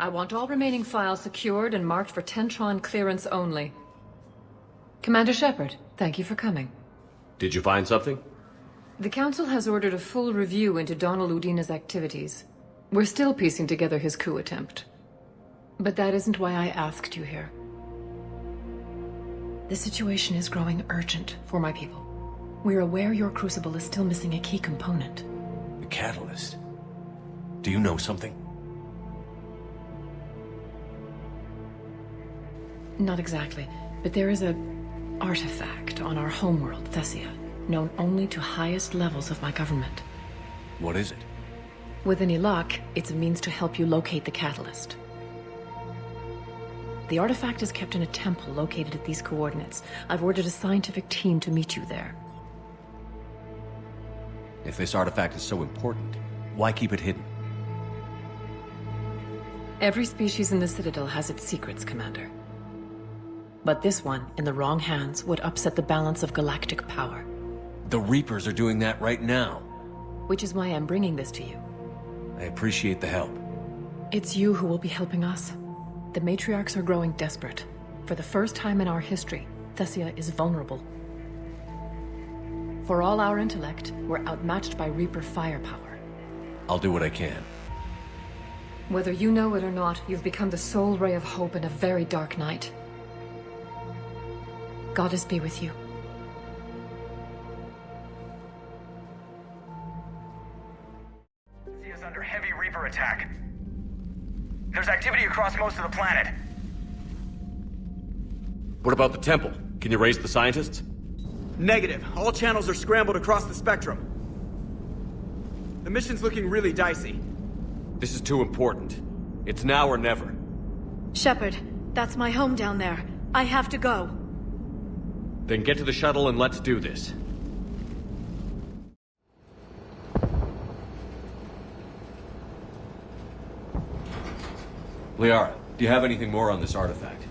I want all remaining files secured and marked for Tentron clearance only. Commander Shepard, thank you for coming. Did you find something? The Council has ordered a full review into Donald Udina's activities. We're still piecing together his coup attempt. But that isn't why I asked you here. The situation is growing urgent for my people. We're aware your crucible is still missing a key component. The catalyst. Do you know something? Not exactly, but there is an artifact on our homeworld, Thessia, known only to highest levels of my government. What is it? With any luck, it's a means to help you locate the catalyst. The artifact is kept in a temple located at these coordinates. I've ordered a scientific team to meet you there. If this artifact is so important, why keep it hidden? Every species in the Citadel has its secrets, Commander. But this one, in the wrong hands, would upset the balance of galactic power. The Reapers are doing that right now. Which is why I'm bringing this to you. I appreciate the help. It's you who will be helping us. The matriarchs are growing desperate. For the first time in our history, Thessia is vulnerable. For all our intellect, we're outmatched by Reaper firepower. I'll do what I can. Whether you know it or not, you've become the sole ray of hope in a very dark night. Goddess be with you. Thessia is under heavy Reaper attack. There's activity across most of the planet. What about the temple? Can you raise the scientists? Negative. All channels are scrambled across the spectrum. The mission's looking really dicey. This is too important. It's now or never. Shepard, that's my home down there. I have to go. Then get to the shuttle and let's do this. Liara, do you have anything more on this artifact?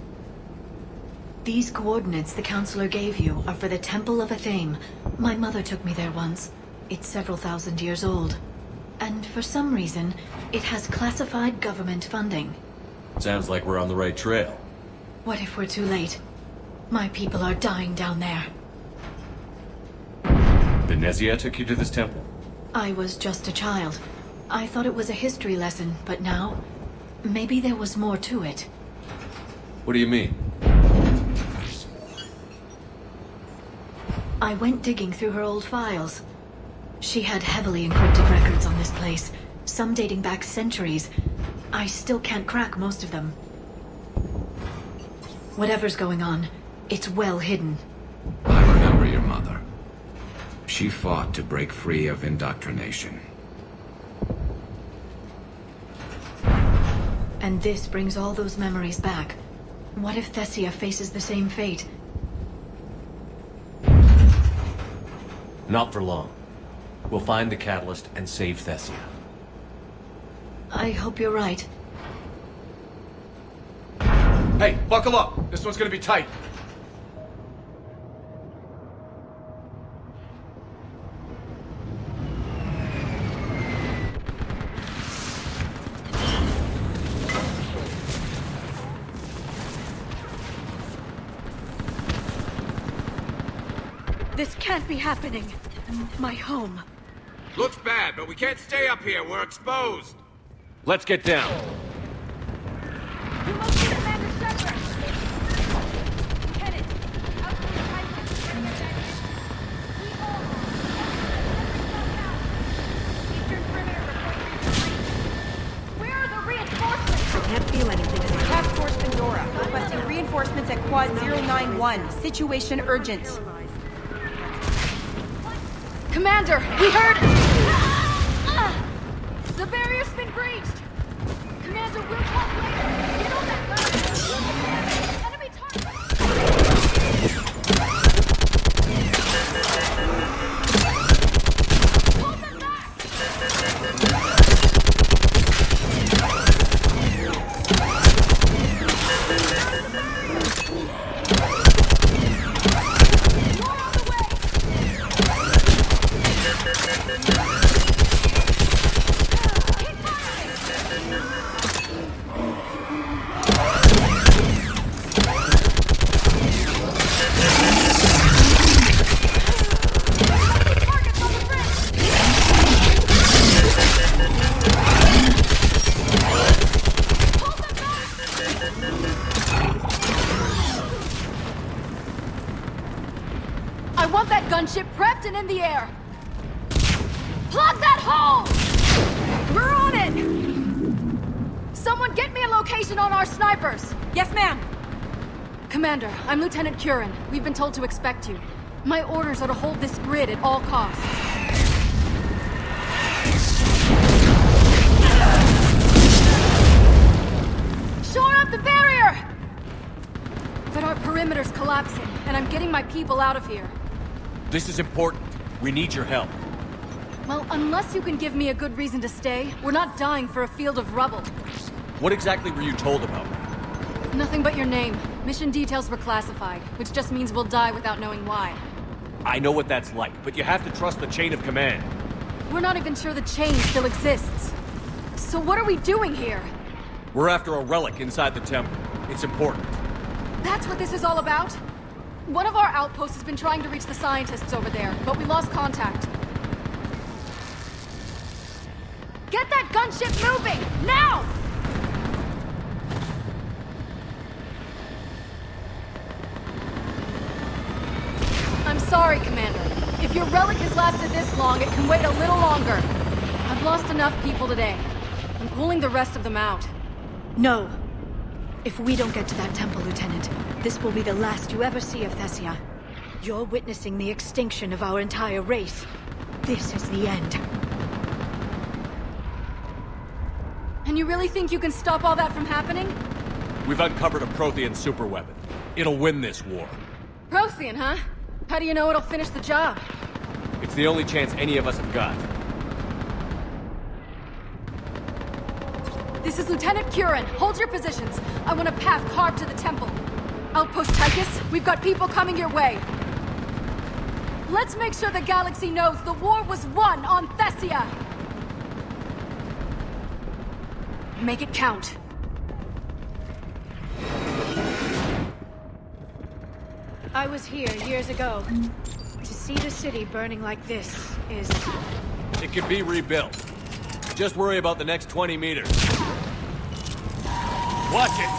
These coordinates the Counselor gave you are for the Temple of Athame. My mother took me there once. It's several thousand years old. And for some reason, it has classified government funding. Sounds like we're on the right trail. What if we're too late? My people are dying down there. The Thessia took you to this temple? I was just a child. I thought it was a history lesson, but now, maybe there was more to it. What do you mean? I went digging through her old files. She had heavily encrypted records on this place, some dating back centuries. I still can't crack most of them. Whatever's going on, it's well hidden. I remember your mother. She fought to break free of indoctrination. And this brings all those memories back. What if Thessia faces the same fate? Not for long. We'll find the catalyst and save Thessia. I hope you're right. Hey, buckle up! This one's gonna be tight. This can't be happening. My home. Looks bad, but we can't stay up here. We're exposed. Let's get down. You must be Commander Shepard! Lieutenant, out to the pipeline. We hold. Eastern perimeter reporting. Where are the reinforcements? I can't feel anything in my Task Force Pandora, requesting reinforcements at Quad 091. Situation urgent. Commander, we heard... The barrier's been breached! Commander, we'll talk later! Get on that ladder! Enemy target! Hold them back! gunship prepped and in the air. Plug that hole! We're on it! Someone get me a location on our snipers! Yes, ma'am! Commander, I'm Lieutenant Curran. We've been told to expect you. My orders are to hold this grid at all costs. Shore up the barrier! But our perimeter's collapsing, and I'm getting my people out of here. This is important. We need your help. Well, unless you can give me a good reason to stay, we're not dying for a field of rubble. What exactly were you told about me? Nothing but your name. Mission details were classified, which just means we'll die without knowing why. I know what that's like, but you have to trust the chain of command. We're not even sure the chain still exists. So what are we doing here? We're after a relic inside the temple. It's important. That's what this is all about? One of our outposts has been trying to reach the scientists over there, but we lost contact. Get that gunship moving! Now! I'm sorry, Commander. If your relic has lasted this long, it can wait a little longer. I've lost enough people today. I'm pulling the rest of them out. No. If we don't get to that temple, Lieutenant, this will be the last you ever see of Thessia. You're witnessing the extinction of our entire race. This is the end. And you really think you can stop all that from happening? We've uncovered a Prothean superweapon. It'll win this war. Prothean, huh? How do you know it'll finish the job? It's the only chance any of us have got. This is Lieutenant Curran. Hold your positions. I want a path carved to the temple. Outpost Tychus, we've got people coming your way. Let's make sure the galaxy knows the war was won on Thessia. Make it count. I was here years ago. To see the city burning like this is... It can be rebuilt. Just worry about the next 20 meters. Watch it!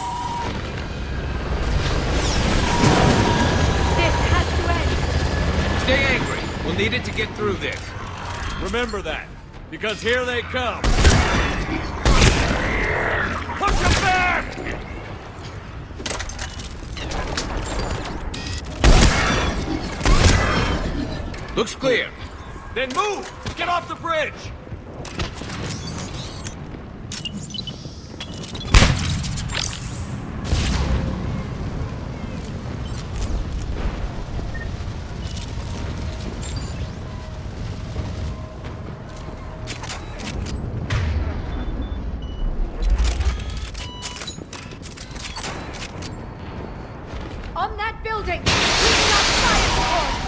This has to end! Stay angry. We'll need it to get through this. Remember that, because here they come. Push them back! Looks clear. Then move! Get off the bridge! On that building! We cannot fire forward!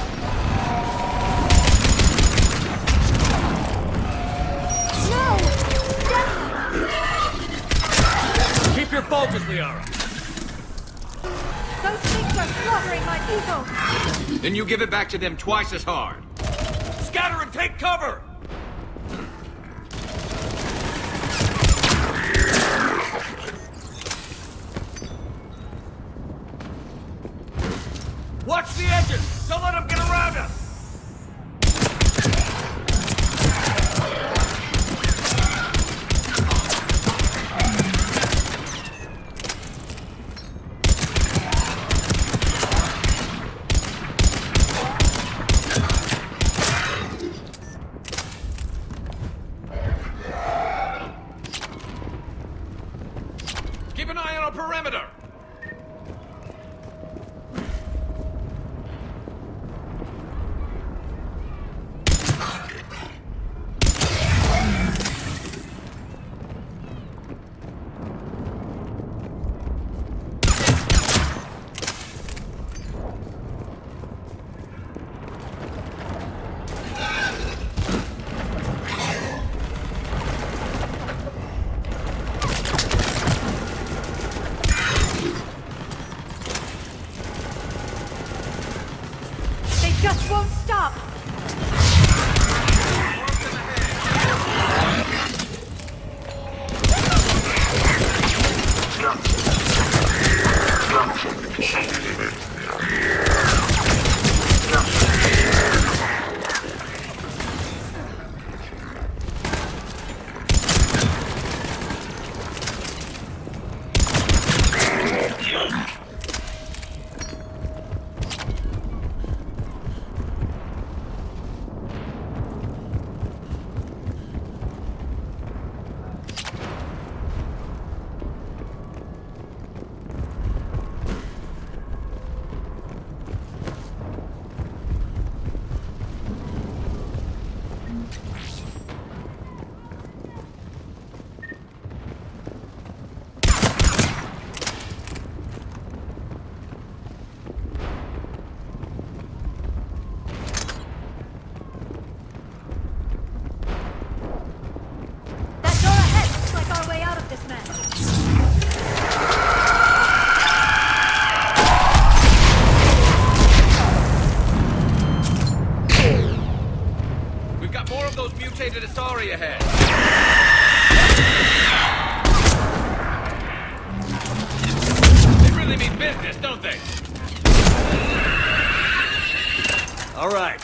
Keep your focus, Liara. Those things are slaughtering my people! Then you give it back to them twice as hard. Scatter and take cover! Watch the edges! Don't let them get around us! Keep an eye on our perimeter! They just won't stop! from those mutated Asari ahead. They really mean business, don't they? All right.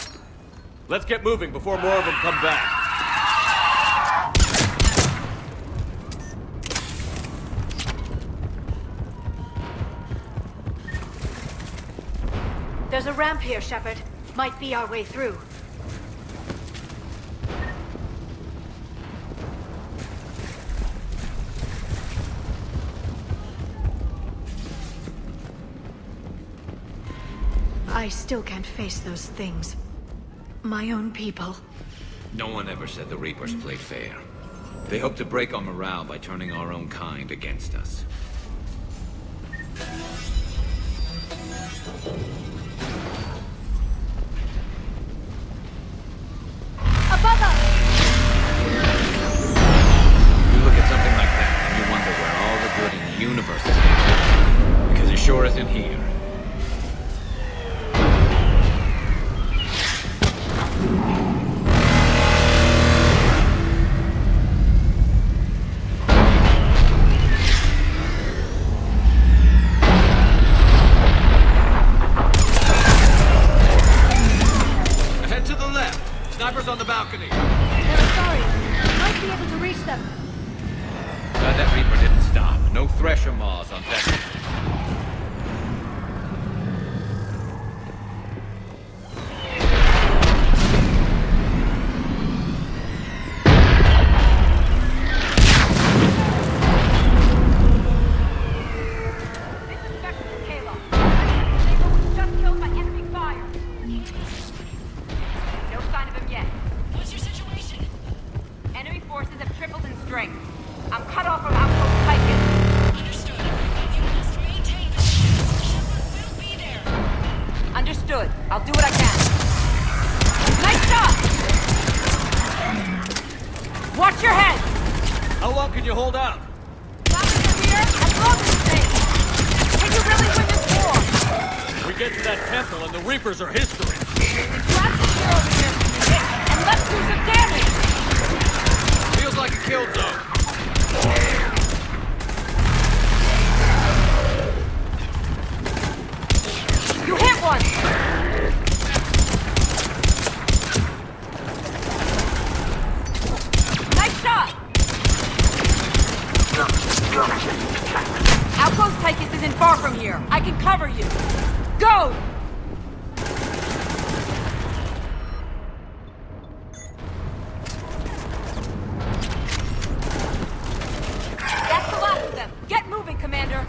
Let's get moving before more of them come back. There's a ramp here, Shepard. Might be our way through. I still can't face those things. My own people. No one ever said the Reapers played fair. They hope to break our morale by turning our own kind against us. Above us! You look at something like that and you wonder where all the good in the universe is hidden. Because it sure isn't here. On the balcony. They're sorry. Might be able to reach them. Glad that Reaper didn't stop. No Thresher Maws on Thessia. I'll do what I can. Nice shot! Watch your head! How long can you hold out? Long as you're here, as long as you stay. Can you really win this war? We get to that temple and the Reapers are history. Grab some gear over here and let's do some damage! Feels like a kill zone. You hit one! Nice shot! Outpost Tychus isn't far from here. I can cover you. Go! That's the last of them. Get moving, Commander.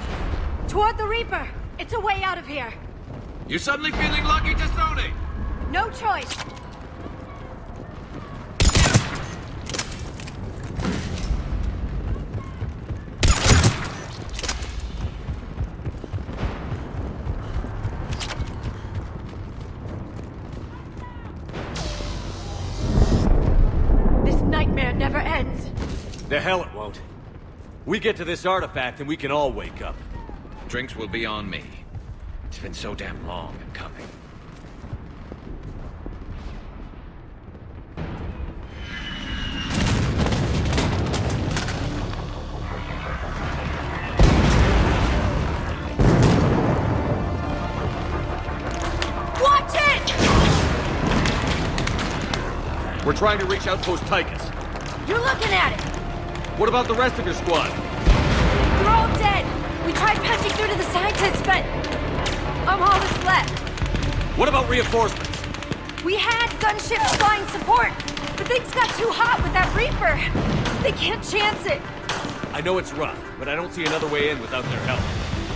Toward the Reaper. It's a way out of here. You suddenly feeling lucky, Tassoni? No choice. This nightmare never ends. The hell it won't. We get to this artifact and we can all wake up. Drinks will be on me. It's been so damn long in coming. Watch it! We're trying to reach Outpost Tychus. You're looking at it. What about the rest of your squad? They're all dead. We tried punching through to the scientists, but I'm all that's left. What about reinforcements? We had gunships flying support, but things got too hot with that Reaper. They can't chance it. I know it's rough, but I don't see another way in without their help.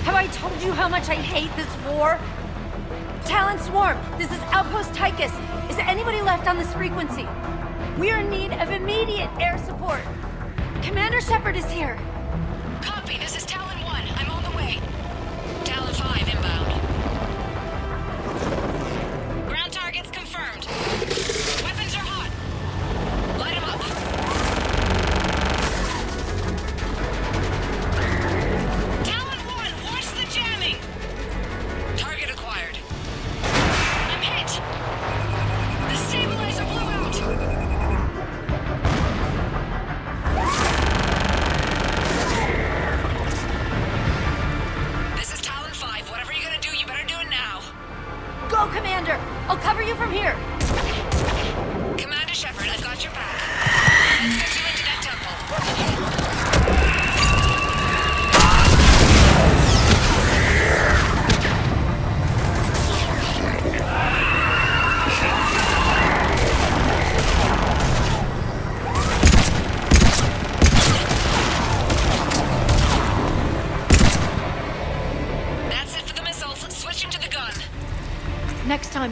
Have I told you how much I hate this war? Talon Swarm, this is Outpost Tychus. Is there anybody left on this frequency? We are in need of immediate air support. Commander Shepard is here. Copy, this is Talon 1. I'm on the way. Talon 5 inbound. Ground targets confirmed. Weapons are hot. Light them up. Talon 1, watch the jamming. Target acquired. I'm hit. The stabilizer blew out.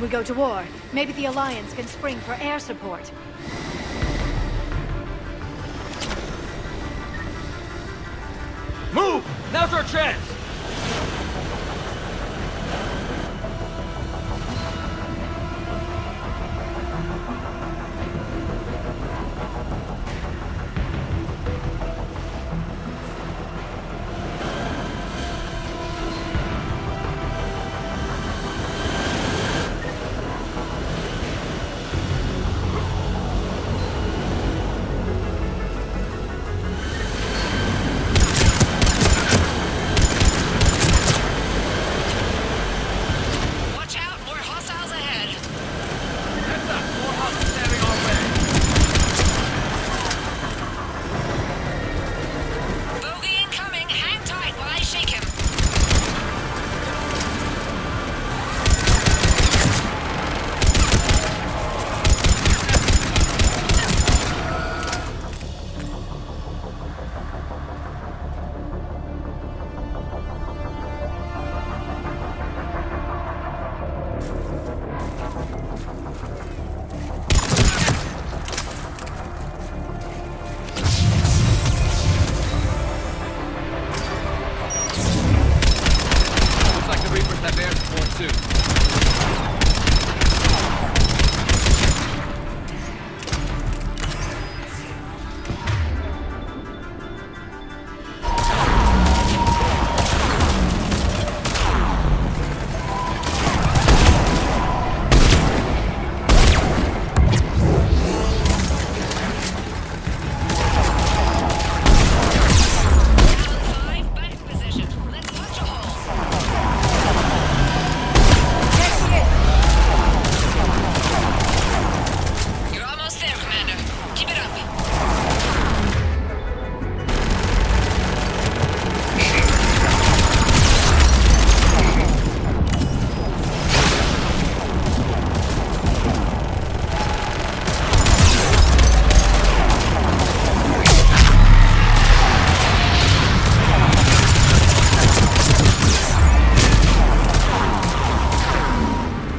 we go to war, maybe the Alliance can spring for air support. Move! Now's our chance! Watch out, more hostiles ahead. Heads up! More hostiles standing our way! Bogey incoming. Hang tight while I shake him. Looks like the Reapers have air support too. Talon 5, back in position. Let's punch a hole. You're almost there, Commander. Keep it up.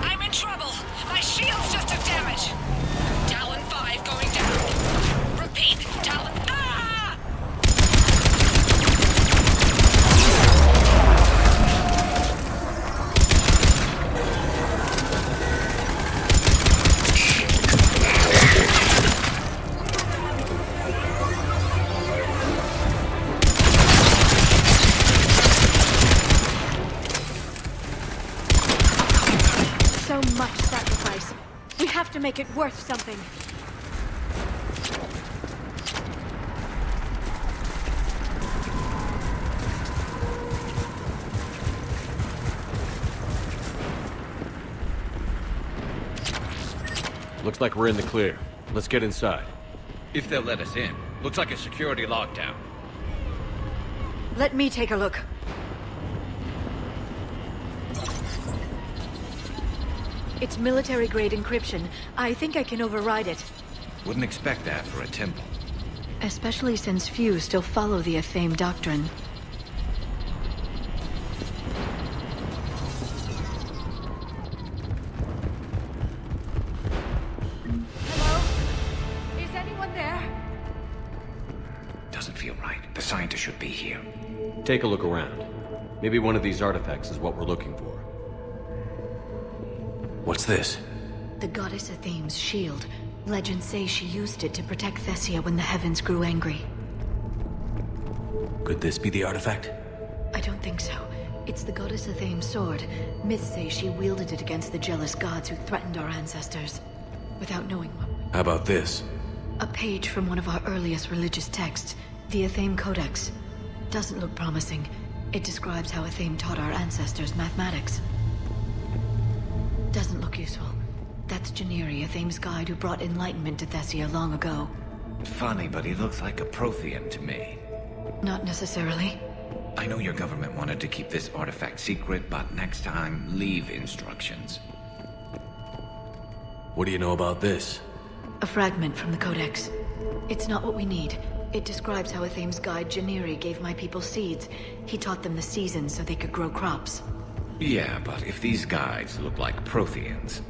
I'm in trouble. My shields just took damage. Talon 5 going down. Repeat, Talon. Ah! So much sacrifice. We have to make it worth something. Looks like we're in the clear. Let's get inside. If they'll let us in. Looks like a security lockdown. Let me take a look. It's military-grade encryption. I think I can override it. Wouldn't expect that for a temple. Especially since few still follow the Athame doctrine. Hello? Is anyone there? Doesn't feel right. The scientist should be here. Take a look around. Maybe one of these artifacts is what we're looking for. What's this? The goddess Athame's shield. Legends say she used it to protect Thessia when the heavens grew angry. Could this be the artifact? I don't think so. It's the goddess Athame's sword. Myths say she wielded it against the jealous gods who threatened our ancestors. Without knowing what... How about this? A page from one of our earliest religious texts, the Athame Codex. Doesn't look promising. It describes how Athame taught our ancestors mathematics. Doesn't look useful. That's Janiri, Athame's guide who brought enlightenment to Thessia long ago. Funny, but he looks like a Prothean to me. Not necessarily. I know your government wanted to keep this artifact secret, but next time, leave instructions. What do you know about this? A fragment from the Codex. It's not what we need. It describes how Athame's guide Janiri gave my people seeds. He taught them the seasons so they could grow crops. Yeah, but if these guides look like Protheans,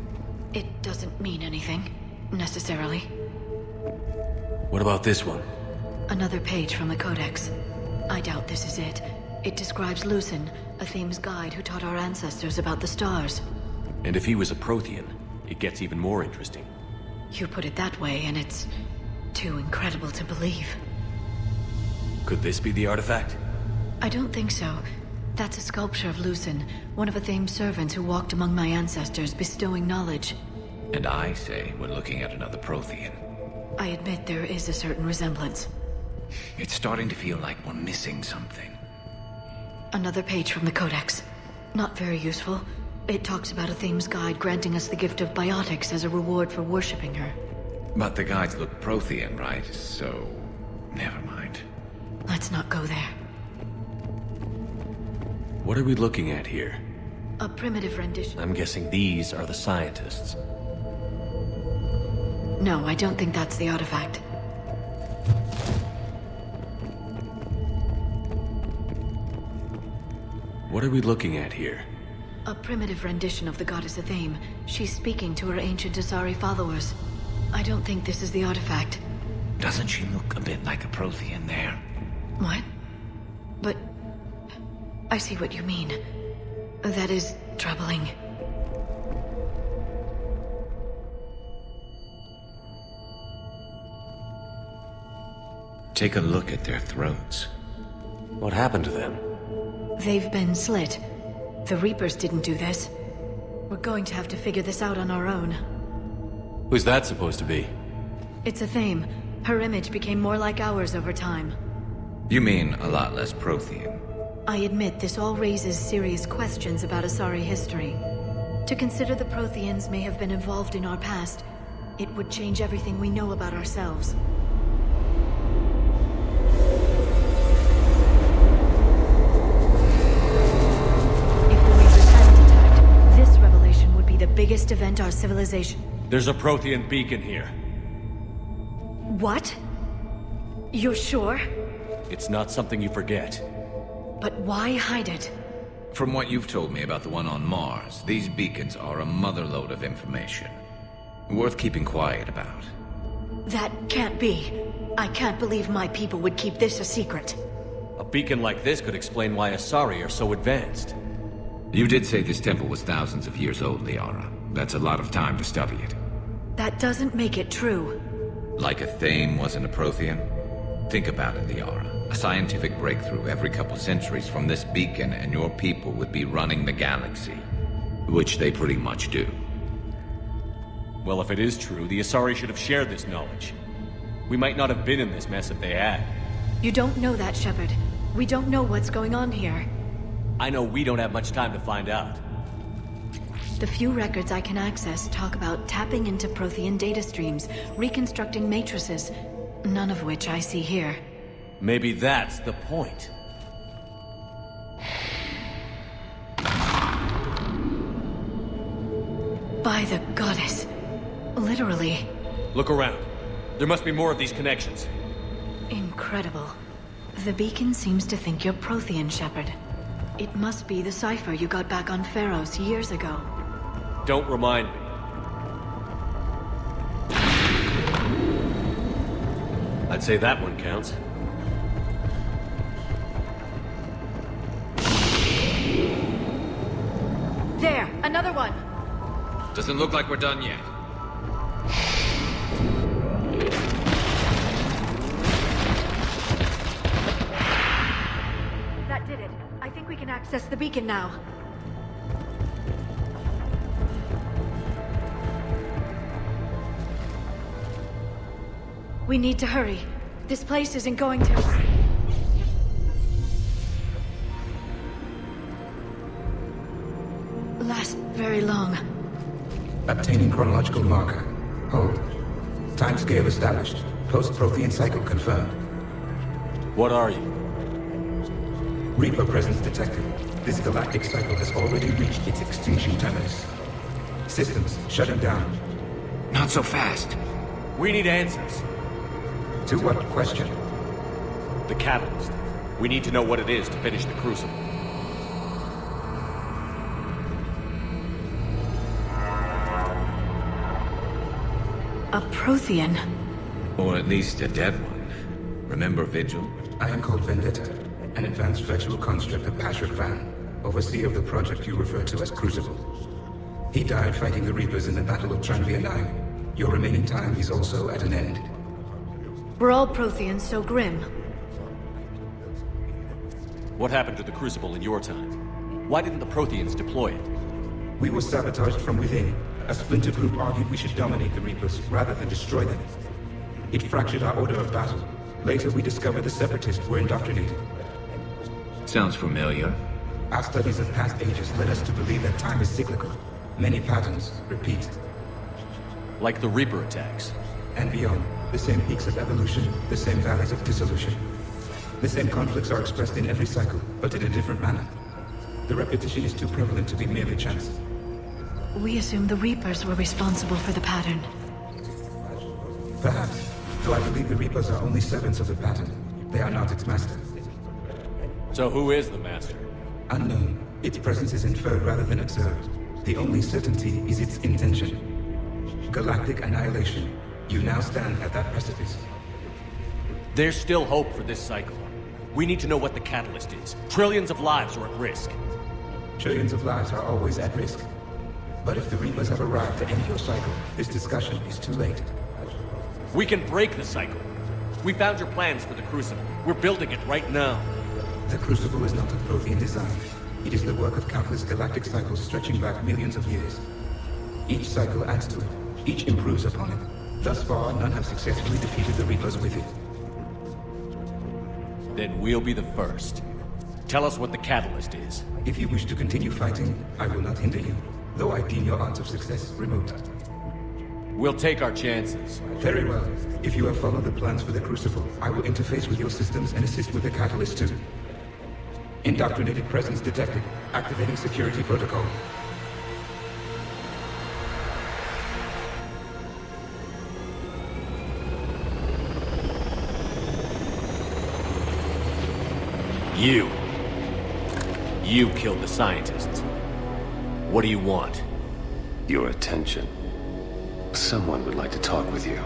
It doesn't mean anything, necessarily. What about this one? Another page from the Codex. I doubt this is it. It describes Lucen, a Thames guide who taught our ancestors about the stars. And if he was a Prothean, it gets even more interesting. You put it that way, and it's too incredible to believe. Could this be the artifact? I don't think so. That's a sculpture of Lucen, one of a Thames servants who walked among my ancestors, bestowing knowledge. And I say we're looking at another Prothean. I admit there is a certain resemblance. It's starting to feel like we're missing something. Another page from the Codex. Not very useful. It talks about a Thames guide granting us the gift of biotics as a reward for worshipping her. But the guides look Prothean, right? So, never mind. Let's not go there. What are we looking at here? A primitive rendition. I'm guessing these are the scientists. No, I don't think that's the artifact. What are we looking at here? A primitive rendition of the goddess Athame. She's speaking to her ancient Asari followers. I don't think this is the artifact. Doesn't she look a bit like a Prothean there? What? But... I see what you mean. That is troubling. Take a look at their throats. What happened to them? They've been slit. The Reapers didn't do this. We're going to have to figure this out on our own. Who's that supposed to be? It's Athame. Her image became more like ours over time. You mean a lot less Prothean? I admit this all raises serious questions about Asari history. To consider the Protheans may have been involved in our past, it would change everything we know about ourselves. If the Reapers hadn't attacked, this revelation would be the biggest event our civilization... There's a Prothean beacon here. What? You're sure? It's not something you forget. But why hide it? From what you've told me about the one on Mars, these beacons are a motherlode of information. Worth keeping quiet about. That can't be. I can't believe my people would keep this a secret. A beacon like this could explain why Asari are so advanced. You did say this temple was thousands of years old, Liara. That's a lot of time to study it. That doesn't make it true. Like Athame wasn't a Prothean? Think about it, Liara. A scientific breakthrough every couple centuries from this beacon and your people would be running the galaxy. Which they pretty much do. Well, if it is true, the Asari should have shared this knowledge. We might not have been in this mess if they had. You don't know that, Shepard. We don't know what's going on here. I know we don't have much time to find out. The few records I can access talk about tapping into Prothean data streams, reconstructing matrices, none of which I see here. Maybe that's the point. By the goddess. Literally. Look around. There must be more of these connections. Incredible. The beacon seems to think you're Prothean, Shepard. It must be the cipher you got back on Pharaohs years ago. Don't remind me. I'd say that one counts. There, another one. Doesn't look like we're done yet. That did it. I think we can access the beacon now. We need to hurry. This place isn't going to... last very long. Obtaining chronological marker. Hold. Timescale established. Post-Prothean cycle confirmed. What are you? Reaper presence detected. This galactic cycle has already reached its extinction terminus. Systems shutting down. Not so fast. We need answers. To what question? The catalyst. We need to know what it is to finish the Crucible. A Prothean. Or at least a dead one. Remember Vigil? I am called Vendetta, an advanced virtual construct of Patrick Van, overseer of the project you refer to as Crucible. He died fighting the Reapers in the Battle of Tranvia 9. Your remaining time is also at an end. Were all Protheans so grim? What happened to the Crucible in your time? Why didn't the Protheans deploy it? We were sabotaged from within. A splinter group argued we should dominate the Reapers rather than destroy them. It fractured our order of battle. Later we discovered the Separatists were indoctrinated. Sounds familiar. Our studies of past ages led us to believe that time is cyclical. Many patterns repeat. Like the Reaper attacks. And beyond, the same peaks of evolution, the same valleys of dissolution. The same conflicts are expressed in every cycle, but in a different manner. The repetition is too prevalent to be merely chance. We assumed the Reapers were responsible for the pattern. Perhaps, though I believe the Reapers are only servants of the pattern. They are not its master. So who is the Master? Unknown. Its presence is inferred rather than observed. The only certainty is its intention. Galactic annihilation. You now stand at that precipice. There's still hope for this cycle. We need to know what the catalyst is. Trillions of lives are at risk. Trillions of lives are always at risk. But if the Reapers have arrived to end your cycle, this discussion is too late. We can break the cycle. We found your plans for the Crucible. We're building it right now. The Crucible is not of Prothean design. It is the work of countless galactic cycles stretching back millions of years. Each cycle adds to it. Each improves upon it. Thus far, none have successfully defeated the Reapers with it. Then we'll be the first. Tell us what the catalyst is. If you wish to continue fighting, I will not hinder you, though I deem your odds of success remote. We'll take our chances. Very well. If you have followed the plans for the Crucible, I will interface with your systems and assist with the catalyst too. Indoctrinated presence detected. Activating security protocol. You killed the scientists. What do you want? Your attention. Someone would like to talk with you.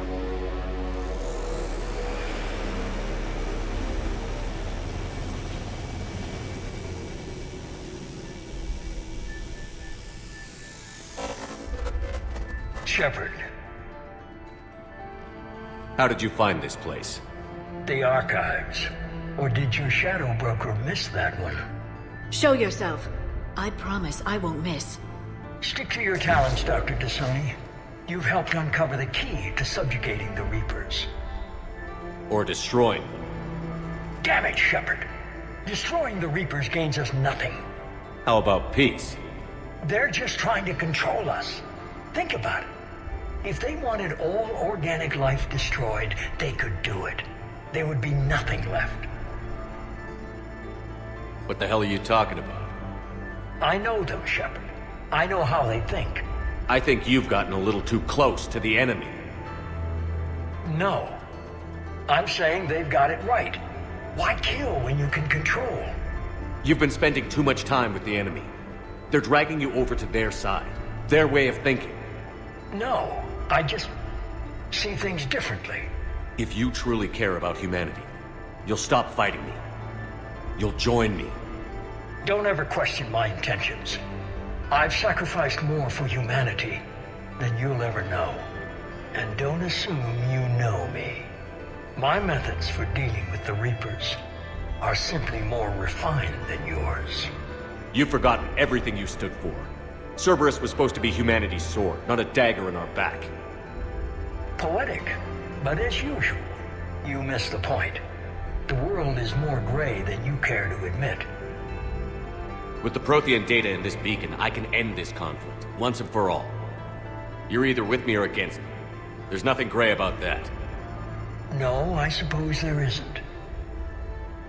Shepard. How did you find this place? The archives. Or did your shadow broker miss that one? Show yourself. I promise I won't miss. Stick to your talents, Dr. Thessia. You've helped uncover the key to subjugating the Reapers. Or destroying them. Damn it, Shepard. Destroying the Reapers gains us nothing. How about peace? They're just trying to control us. Think about it. If they wanted all organic life destroyed, they could do it. There would be nothing left. What the hell are you talking about? I know them, Shepard. I know how they think. I think you've gotten a little too close to the enemy. No. I'm saying they've got it right. Why kill when you can control? You've been spending too much time with the enemy. They're dragging you over to their side. Their way of thinking. No, I just see things differently. If you truly care about humanity, you'll stop fighting me. You'll join me. Don't ever question my intentions. I've sacrificed more for humanity than you'll ever know. And don't assume you know me. My methods for dealing with the Reapers are simply more refined than yours. You've forgotten everything you stood for. Cerberus was supposed to be humanity's sword, not a dagger in our back. Poetic, but as usual, you missed the point. The world is more gray than you care to admit. With the Prothean data in this beacon, I can end this conflict, once and for all. You're either with me or against me. There's nothing gray about that. No, I suppose there isn't.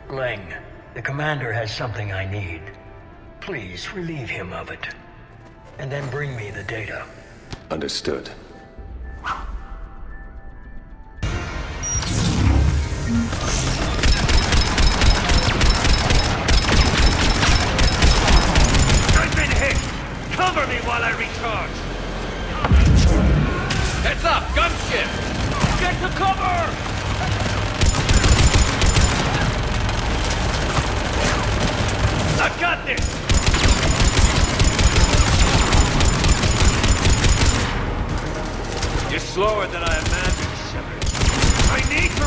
Leng, the commander has something I need. Please relieve him of it. And then bring me the data. Understood. I've been hit! Cover me while I recharge! Heads up! Gunship!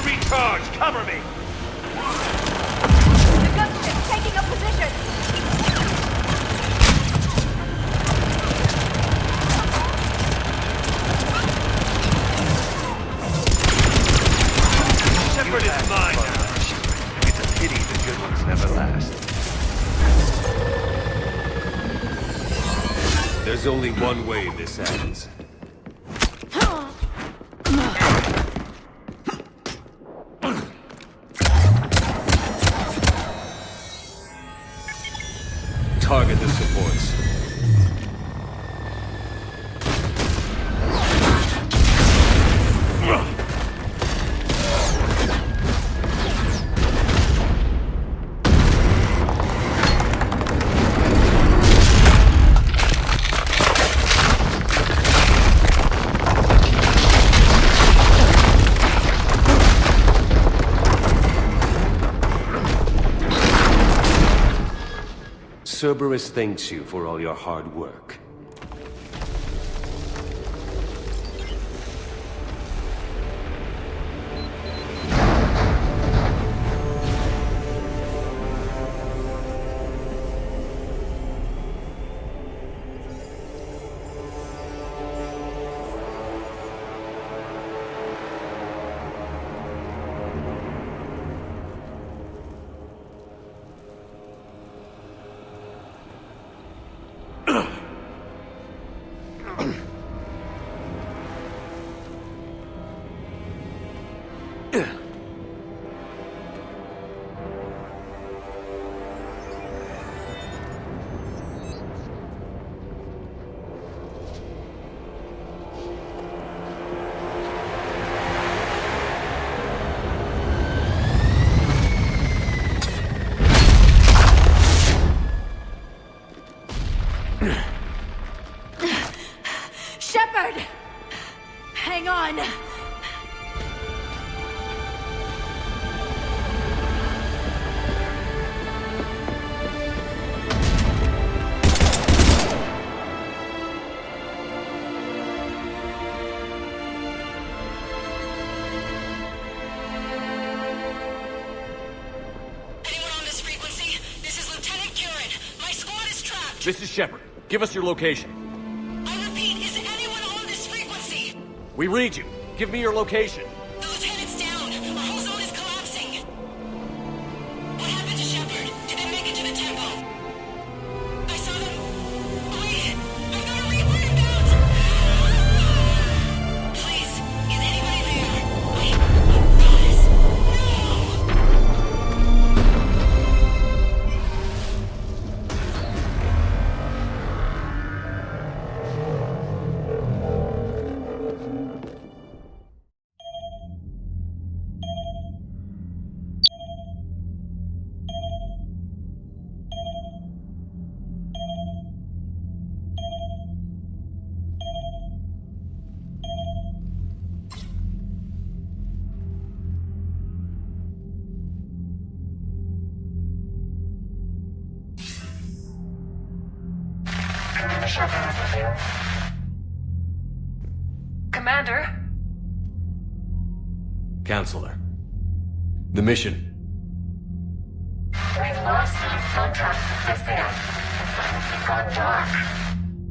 recharge! Cover me! The gunship's taking up position! Shepard is mine now. It's a pity the good ones never last. There's only one way this ends. Target the supports. Cerberus thanks you for all your hard work. Shepard! Hang on! This is Shepard. Give us your location. I repeat, is anyone on this frequency? We read you. Give me your location. The lieutenant's down. Our whole zone is collapsing. What happened to Shepard? Did they make it to the temple? I saw them. Wait, I'm gonna reaper inbound. Please, is anybody there? Wait, guys, Commander? Counselor. The mission. We've lost contact with Thessia. It's gone dark.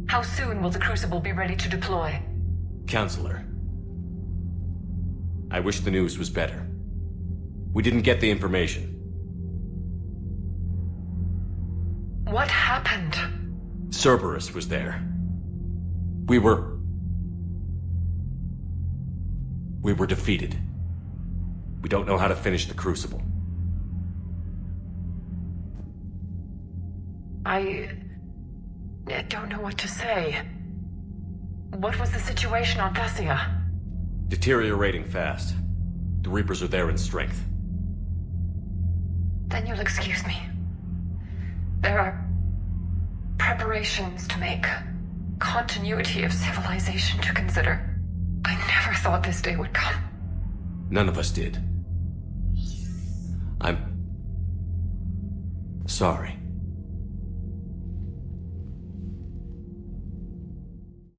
How soon will the Crucible be ready to deploy? Counselor. I wish the news was better. We didn't get the information. What happened? Cerberus was there. We were defeated. We don't know how to finish the Crucible. I don't know what to say. What was the situation on Thessia? Deteriorating fast. The Reapers are there in strength. Then you'll excuse me. There are preparations to make. Continuity of civilization to consider. I never thought this day would come. None of us did. I'm sorry.